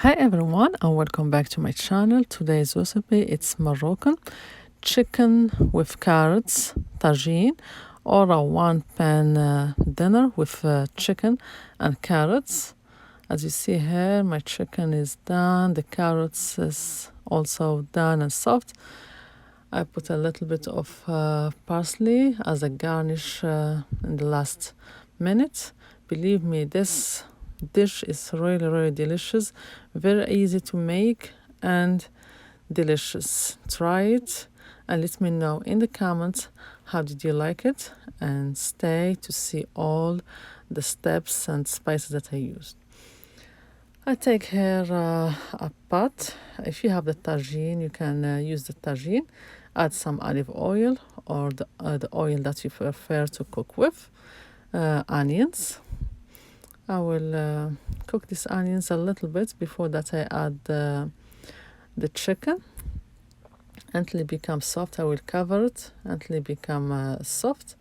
Hi everyone and welcome back to my channel. Today's recipe it's Moroccan chicken with carrots, tagine, or a one pan dinner with chicken and carrots. As you see here, my chicken is done, the carrots is also done and soft. I put a little bit of parsley as a garnish in the last minute. Believe me, this dish is really delicious, very easy to make and delicious. Try it and let me know in the comments how did you like it, and stay to see all the steps and spices that I used. I take here a pot. If you have the tagine, you can use the tagine. Add some olive oil or the oil that you prefer to cook with. Onions. I will cook these onions a little bit. Before that I add the chicken. Until it becomes soft, I will cover it until it becomes soft.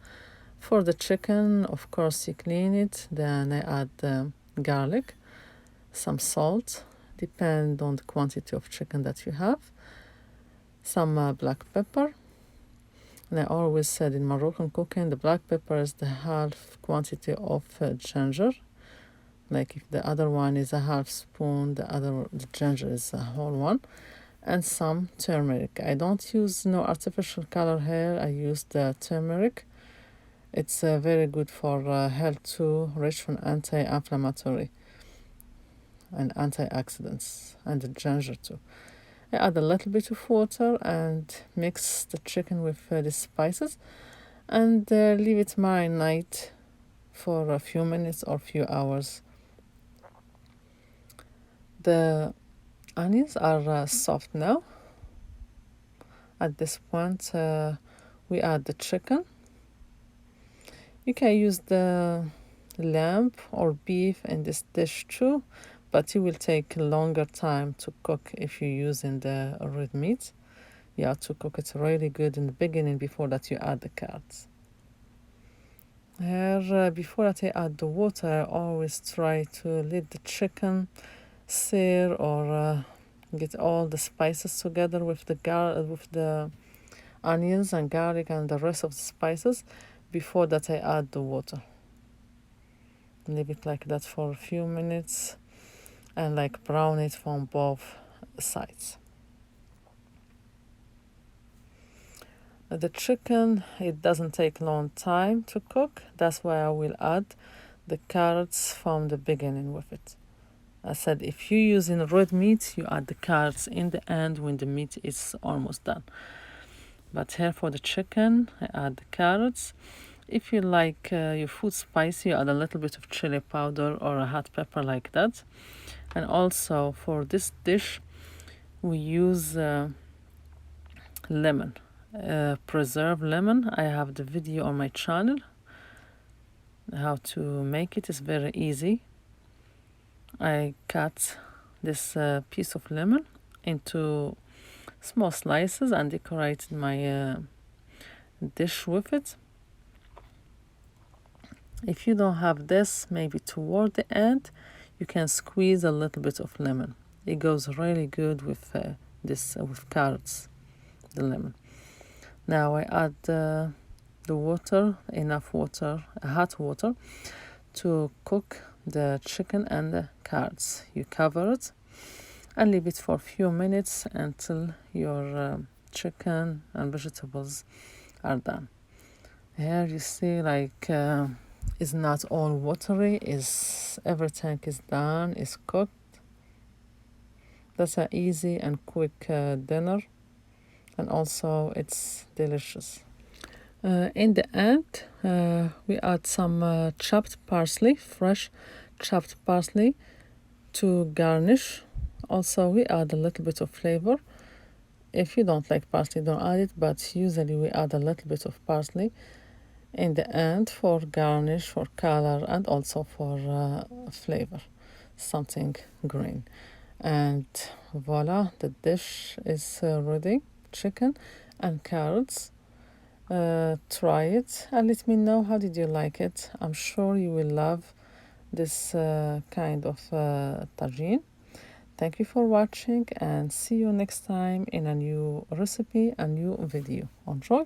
For the chicken, of course, you clean it. Then I add garlic, some salt, depend on the quantity of chicken that you have, some black pepper. And I always said in Moroccan cooking, the black pepper is the half quantity of ginger. Like if the other one is a half spoon, the ginger is a whole one. And some turmeric. I don't use no artificial color here. I use the turmeric. It's very good for health too, rich in anti-inflammatory and antioxidants, and the ginger too. I add a little bit of water and mix the chicken with the spices and leave it marinate for a few minutes or few hours. The onions are soft now. At this point we add the chicken. You can use the lamb or beef in this dish too, but it will take a longer time to cook if you're using the red meat. You have to cook it really good in the beginning before that you add the carrots. Here, before that I add the water, I always try to let the chicken sear or get all the spices together with the onions and garlic and the rest of the spices before that I add the water. Leave it like that for a few minutes and like brown it from both sides. The chicken, it doesn't take long time to cook. That's why I will add the carrots from the beginning with it. I said if you're using red meat, you add the carrots in the end when the meat is almost done. But here for the chicken, I add the carrots. If you like your food spicy, you add a little bit of chili powder or a hot pepper like that. And also for this dish, we use lemon, preserved lemon. I have the video on my channel how to make it. Is very easy. I cut this piece of lemon into small slices and decorated my dish with it. If you don't have this, maybe toward the end you can squeeze a little bit of lemon. It goes really good with this with carrots, the lemon. Now I add the water, enough water, hot water to cook the chicken and the carrots. You cover it and leave it for a few minutes until your chicken and vegetables are done. Here you see like it's not all watery, is everything is done, is cooked. That's an easy and quick dinner, and also it's delicious. In the end we add some chopped parsley, fresh chopped parsley to garnish. Also we add a little bit of flavor. If you don't like parsley, don't add it, but usually we add a little bit of parsley in the end for garnish, for color, and also for flavor, something green. And voila, the dish is ready. Chicken and carrots. Try it and let me know how did you like it. I'm sure you will love this kind of tagine. Thank you for watching and see you next time in a new recipe, a new video. Enjoy!